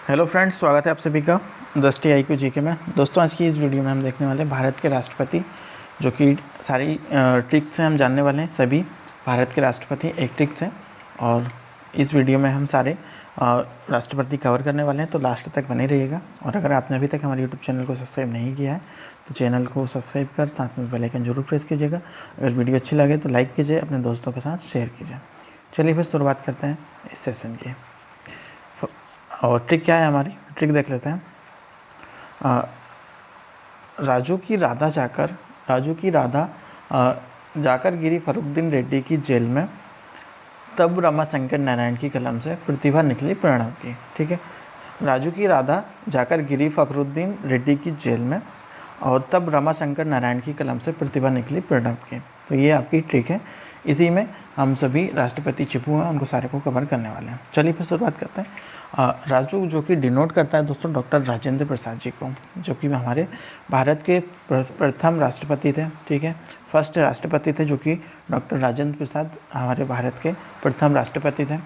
Hello friends, स्वागत है आप सभी का दृष्टि IQ GK में। दोस्तों, आज की इस वीडियो में हम देखने वाले हैं भारत के राष्ट्रपति, जो कि सारी ट्रिक्स से हम जानने वाले हैं। सभी भारत के राष्ट्रपति एक ट्रिक्स हैं और इस वीडियो में हम सारे राष्ट्रपति कवर करने वाले हैं, तो लास्ट तक बने रहिएगा। और अगर आपने अभी तक हमारे यूट्यूब चैनल को सब्सक्राइब नहीं किया है तो चैनल को सब्सक्राइब कर साथ में बेल आइकन जरूर प्रेस कीजिएगा। अगर वीडियो अच्छी लगे तो लाइक कीजिए, अपने दोस्तों के साथ शेयर कीजिए। चलिए फिर शुरुआत करते हैं इस सेशन की। और ट्रिक क्या है हमारी, ट्रिक देख लेते हैं। राजू की राधा जाकर गिरी फरुखदीन रेड्डी की जेल में, तब रमाशंकर नारायण की कलम से प्रतिभा निकली प्रणव की। ठीक है, राजू की राधा जाकर गिरी फखरुद्दीन रेड्डी की जेल में और तब रमाशंकर नारायण की कलम से प्रतिभा निकली प्रणव की। तो ये आपकी ट्रिक है। इसी में हम सभी राष्ट्रपति छिपू हैं, उनको सारे को कवर करने वाले हैं। चलिए फिर शुरुआत करते हैं। राजू जो कि डिनोट करता है दोस्तों डॉक्टर राजेंद्र प्रसाद जी को, जो कि हमारे भारत के प्रथम राष्ट्रपति थे। ठीक है, फर्स्ट राष्ट्रपति थे, जो कि डॉक्टर राजेंद्र प्रसाद हमारे भारत के प्रथम राष्ट्रपति थे।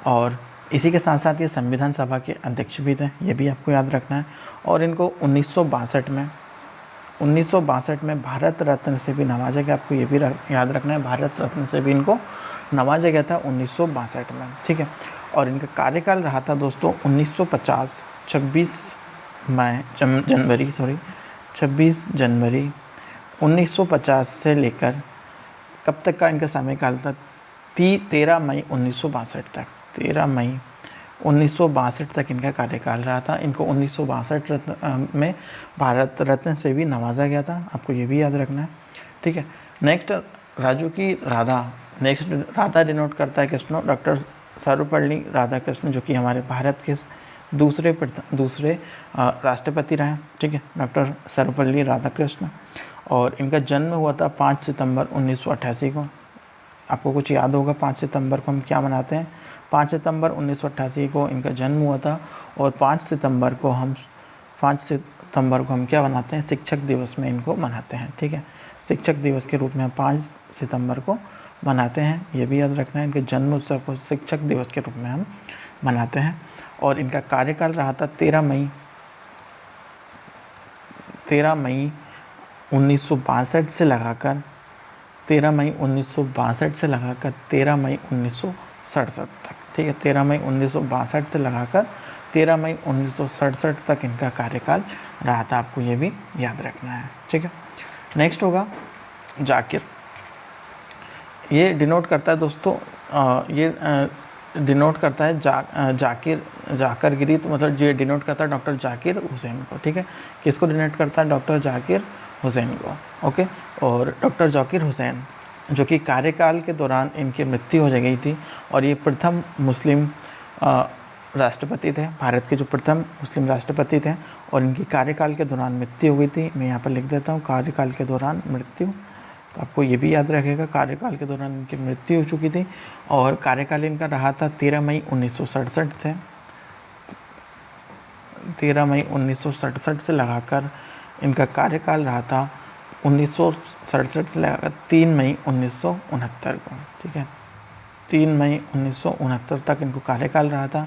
और इसी के साथ साथ ये संविधान सभा के अध्यक्ष भी थे, ये भी आपको याद रखना है। और इनको 1962 में भारत रत्न से भी नवाजा गया। आपको ये भी याद रखना है, भारत रत्न से भी इनको नवाजा गया था 1962 में। ठीक है, और इनका कार्यकाल रहा था दोस्तों 1950 26 जनवरी 1950 से लेकर कब तक का इनका समय-काल था, 13 मई 1962 तक। 13 मई 1962 तक इनका कार्यकाल रहा था। इनको 1962 में भारत रत्न से भी नवाजा गया था, आपको ये भी याद रखना है। ठीक है, नेक्स्ट राजू की राधा डिनोट करता है किसनो, डॉक्टर सर्वपल्ली राधाकृष्णन, जो कि हमारे भारत के दूसरे राष्ट्रपति रहे। ठीक है, डॉक्टर सर्वपल्ली राधाकृष्णन। और इनका जन्म हुआ था 5 सितंबर 1988 को। आपको कुछ याद होगा 5 सितंबर को हम क्या मनाते हैं। 5 सितंबर 1988 को इनका जन्म हुआ था। और 5 सितंबर को हम क्या मनाते हैं, शिक्षक दिवस में इनको मनाते हैं। ठीक है, शिक्षक दिवस के रूप में हम 5 सितंबर को मनाते हैं, ये भी याद रखना है। इनके जन्म उत्सव को शिक्षक दिवस के रूप में हम मनाते हैं। और इनका कार्यकाल रहा था 13 मई 1962 से लगाकर 13 मई 1967 तक। ठीक है, 13 मई 1962 से लगाकर 13 मई 1967 तक इनका कार्यकाल रहा था, आपको ये भी याद रखना है। ठीक है, नेक्स्ट होगा जाकिर। ये डिनोट करता है दोस्तों, डिनोट करता है जाकर गिरी, तो मतलब ये डिनोट करता है डॉक्टर जाकिर हुसैन को। ठीक है, किसको डिनोट करता है, डॉक्टर जाकिर हुसैन को। ओके, और डॉक्टर जाकिर हुसैन जो कि कार्यकाल के दौरान इनकी मृत्यु हो गई थी। और ये प्रथम मुस्लिम राष्ट्रपति थे, भारत के जो प्रथम मुस्लिम राष्ट्रपति थे। और इनकी कार्यकाल के दौरान मृत्यु हुई थी। मैं यहाँ पर लिख देता हूँ, कार्यकाल के दौरान मृत्यु। तो आपको ये भी याद रखेगा, कार्यकाल के दौरान इनकी मृत्यु हो चुकी थी। और कार्यकाल इनका रहा था 13 मई 1967 से 13 मई 1967 से लगाकर इनका कार्यकाल रहा था 1967 से लगाकर 3 मई 1969 को। ठीक है, 3 मई 1969 तक इनको कार्यकाल रहा था।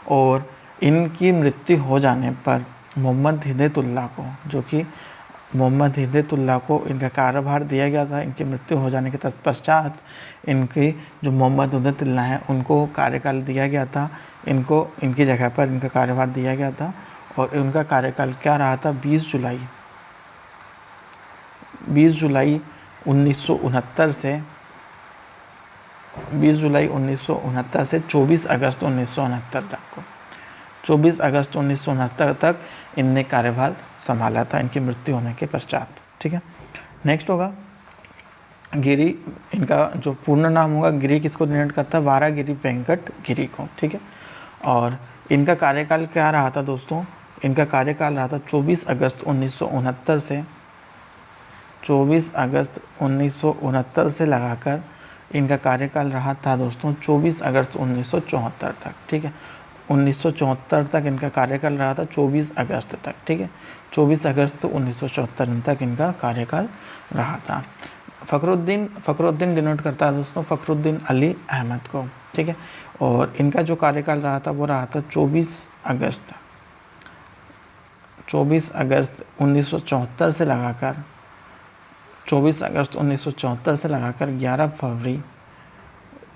और इनकी मृत्यु हो जाने पर मोहम्मद हिदायतुल्लाह को इनका कार्यभार दिया गया था। इनकी मृत्यु हो जाने के तत्पश्चात इनकी जो मोहम्मद हिदायतुल्लाह हैं उनको कार्यकाल दिया गया था। इनकी जगह पर इनका कार्यभार दिया गया था। और उनका कार्यकाल क्या रहा था, 20 जुलाई 1969 से 24 अगस्त 1969 तक को 24 अगस्त 1969 तक इनने कार्यभार संभाला था, इनकी मृत्यु होने के पश्चात। ठीक है, नेक्स्ट होगा गिरी। इनका जो पूर्ण नाम होगा, गिरी किसको डिनोट करता है, वारागिरी वेंकट गिरी को। ठीक है, और इनका कार्यकाल क्या रहा था दोस्तों, इनका कार्यकाल रहा था 24 अगस्त 1969 से 24 अगस्त 1969 से लगाकर इनका कार्यकाल रहा था दोस्तों 24 अगस्त 1974 तक। ठीक है, 1974 तक इनका कार्यकाल रहा था, 24 अगस्त तक। ठीक है, 24 अगस्त 1974 तक इनका कार्यकाल रहा था। फ़खरुद्दीन डिनोट करता है दोस्तों फ़खरुद्दीन अली अहमद को। ठीक है, और इनका जो कार्यकाल रहा था वो रहा था 24 अगस्त 24 अगस्त 1974 से लगाकर 24 अगस्त 1974 से लगाकर 11 फरवरी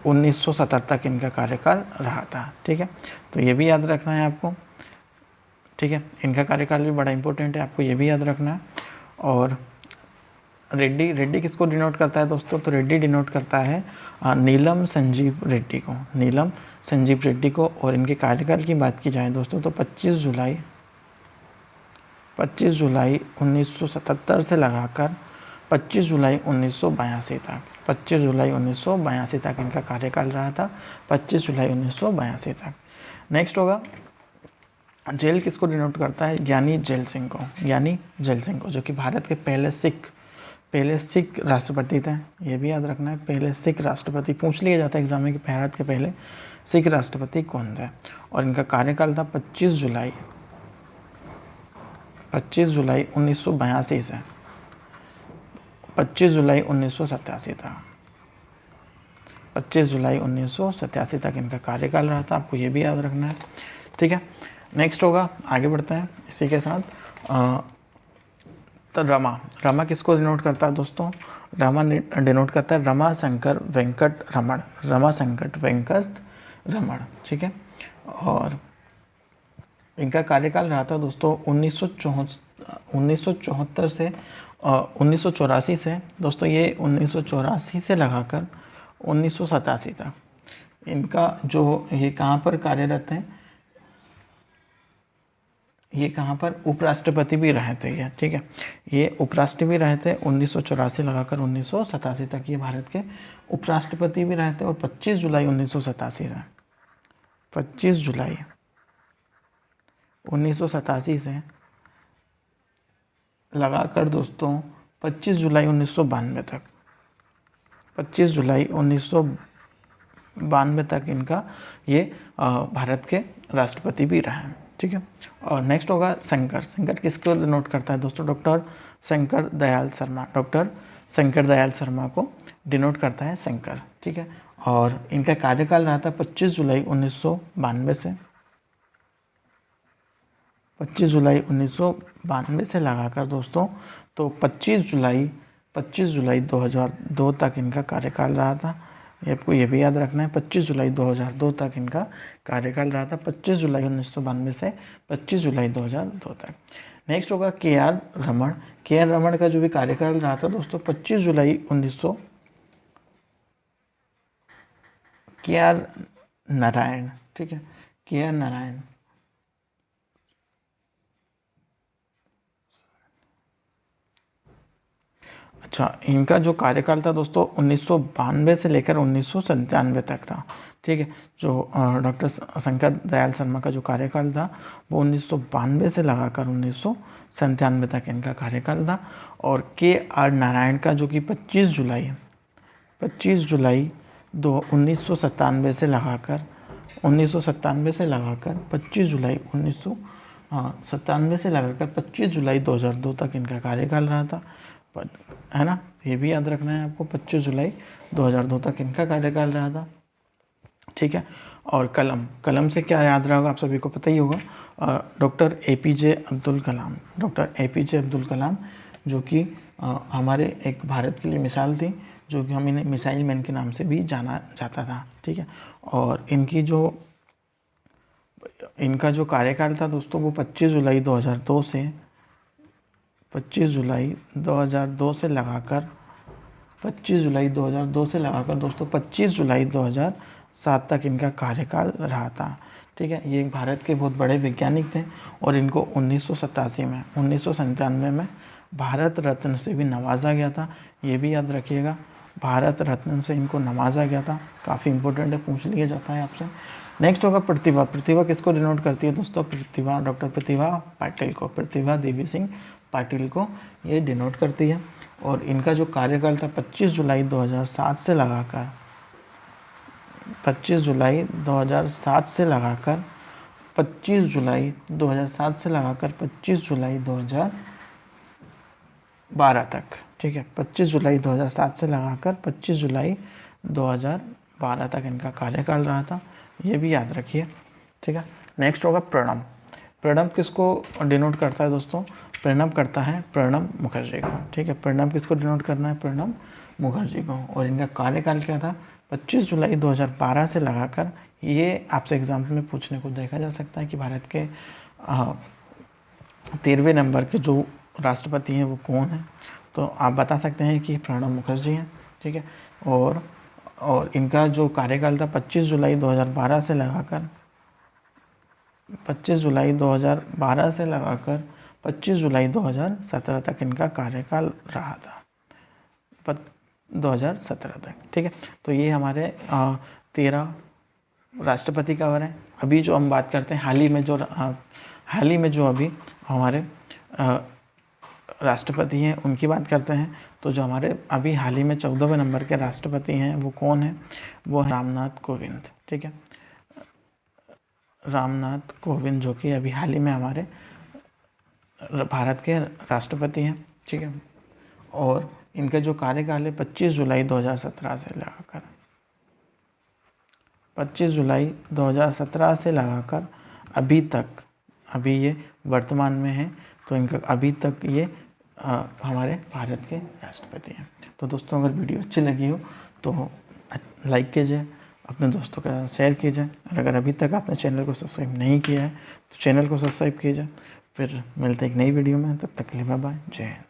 1970 तक इनका कार्यकाल रहा था। ठीक है, तो ये भी याद रखना है आपको। ठीक है, इनका कार्यकाल भी बड़ा इंपॉर्टेंट है, आपको ये भी याद रखना है। और रेड्डी, रेड्डी किसको डिनोट करता है दोस्तों? तो रेड्डी डिनोट करता है नीलम संजीव रेड्डी को, नीलम संजीव रेड्डी को। और इनके कार्यकाल की बात की जाए दोस्तों तो 25 जुलाई 1977 से लगाकर 25 जुलाई 1982 तक, 25 जुलाई 1982 तक इनका कार्यकाल रहा था, 25 जुलाई 1982 तक। नेक्स्ट होगा जेल किसको डिनोट करता है? ज्ञानी जेल सिंह को, ज्ञानी जेल सिंह को, जो कि भारत के पहले सिख राष्ट्रपति थे। ये भी याद रखना है, पहले सिख राष्ट्रपति पूछ लिया जाता है एग्जाम में कि भारत के पहले सिख राष्ट्रपति कौन थे। और इनका कार्यकाल था 25 जुलाई 1982 से 25 जुलाई 1987 तक, 25 जुलाई 1987 तक इनका कार्यकाल रहा था, आपको ये भी याद रखना है। ठीक है, नेक्स्ट होगा, आगे बढ़ते हैं इसी के साथ। तो रमा किसको डिनोट करता है दोस्तों? रमा डिनोट करता है रमाशंकर वेंकट रमण। ठीक है, और इनका कार्यकाल रहा था दोस्तों 1974 से 1984 से दोस्तों, ये 1984 से लगाकर 1987 तक इनका जो ये कहाँ पर कार्यरत हैं, ये कहाँ पर उपराष्ट्रपति भी रहे थे ये। ठीक है, ये उपराष्ट्रपति भी रहे थे 1984 लगाकर 1987 तक, ये भारत के उपराष्ट्रपति भी रहे थे। और 25 जुलाई 1987 से 25 जुलाई 1987 से लगाकर दोस्तों 25 जुलाई 1992 तक, 25 जुलाई 1992 तक इनका ये भारत के राष्ट्रपति भी रहे हैं। ठीक है, और नेक्स्ट होगा शंकर किसको नोट करता है दोस्तों? डॉक्टर शंकर दयाल शर्मा को डिनोट करता है शंकर। ठीक है, और इनका कार्यकाल रहा था 25 जुलाई 1992 से 25 जुलाई 1992 से लगाकर दोस्तों तो 25 जुलाई 2002 तक इनका कार्यकाल रहा था। ये आपको ये भी याद रखना है, 25 जुलाई 2002 तक इनका कार्यकाल रहा था, 25 जुलाई 1992 से 25 जुलाई 2002 तक। नेक्स्ट होगा के आर रमण का जो भी कार्यकाल रहा था दोस्तों 25 जुलाई 1900 के आर नारायण। ठीक है, के आर नारायण अच्छा, इनका जो कार्यकाल था दोस्तों 1992 से लेकर 1997 तक था। ठीक है, जो डॉक्टर शंकर दयाल शर्मा का जो कार्यकाल था वो 1992 से लगाकर 1997 तक इनका कार्यकाल था। और के आर नारायण का जो कि 25 जुलाई 1997 से लगाकर 25 जुलाई 1997 से लगाकर 25 जुलाई 2002 तक इनका कार्यकाल रहा था, है ना। ये भी याद रखना है आपको, 25 जुलाई 2002 तक इनका कार्यकाल रहा था। ठीक है, और कलम से क्या याद रहा होगा, आप सभी को पता ही होगा, डॉक्टर एपीजे अब्दुल कलाम, जो कि हमारे एक भारत के लिए मिसाल थी, जो कि हम इन्हें मिसाइल मैन के नाम से भी जाना जाता था। ठीक है, और इनका जो कार्यकाल था दोस्तों वो 25 जुलाई 2002 से 25 जुलाई 2002 से लगाकर 25 जुलाई 2002 से लगाकर दोस्तों 25 जुलाई 2007 तक इनका कार्यकाल रहा था। ठीक है, ये भारत के बहुत बड़े वैज्ञानिक थे और इनको 1997 में भारत रत्न से भी नवाजा गया था। ये भी याद रखिएगा, भारत रत्न से इनको नवाजा गया था, काफ़ी इंपॉर्टेंट है, पूछ लिया जाता है आपसे। नेक्स्ट होगा प्रतिभा किसको डिनोट करती है दोस्तों? प्रतिभा डॉक्टर प्रतिभा पाटिल को, प्रतिभा देवी सिंह पाटिल को ये डिनोट करती है। और इनका जो कार्यकाल था 25 जुलाई 2007 से लगाकर 25 जुलाई 2007 से लगाकर 25 जुलाई 2007 से लगाकर 25 जुलाई 2012 तक। ठीक है, 25 जुलाई 2007 से लगाकर 25 जुलाई 2012 तक इनका कार्यकाल रहा था, ये भी याद रखिए। ठीक है, नेक्स्ट होगा प्रणब किसको डिनोट करता है दोस्तों? प्रणब करता है प्रणब मुखर्जी को, ठीक है। प्रणब किसको डिनोट करना है? प्रणब मुखर्जी को। और इनका कार्यकाल क्या था? 25 जुलाई 2012 से लगाकर, ये आपसे एग्जाम्पल में पूछने को देखा जा सकता है कि भारत के 13वें नंबर के जो राष्ट्रपति हैं वो कौन है, तो आप बता सकते हैं कि प्रणब मुखर्जी हैं, ठीक है। और इनका जो कार्यकाल था 25 जुलाई 2012 से लगाकर 25 जुलाई 2012 से लगाकर 25 जुलाई 2017 तक इनका कार्यकाल रहा था, 2017 तक, ठीक है। तो ये हमारे 13 राष्ट्रपति कवर हैं। अभी जो हम बात करते हैं हाल ही में जो अभी हमारे राष्ट्रपति हैं उनकी बात करते हैं। तो जो हमारे अभी हाल ही में 14वें नंबर के राष्ट्रपति हैं वो कौन है? वो है रामनाथ कोविंद, ठीक है। रामनाथ कोविंद जो कि अभी हाल ही में हमारे भारत के राष्ट्रपति हैं, ठीक है। और इनका जो कार्यकाल है 25 जुलाई 2017 से लगाकर 25 जुलाई 2017 से लगाकर अभी तक, अभी ये वर्तमान में है, तो इनका अभी तक ये हमारे भारत के राष्ट्रपति हैं। तो दोस्तों अगर वीडियो अच्छी लगी हो तो लाइक कीजिए, अपने दोस्तों के साथ शेयर कीजिए, और अगर अभी तक आपने चैनल को सब्सक्राइब नहीं किया है तो चैनल को सब्सक्राइब कीजिए। फिर मिलते हैं एक नई वीडियो में, तब तक के लिए बाय बाय, जय हिंद।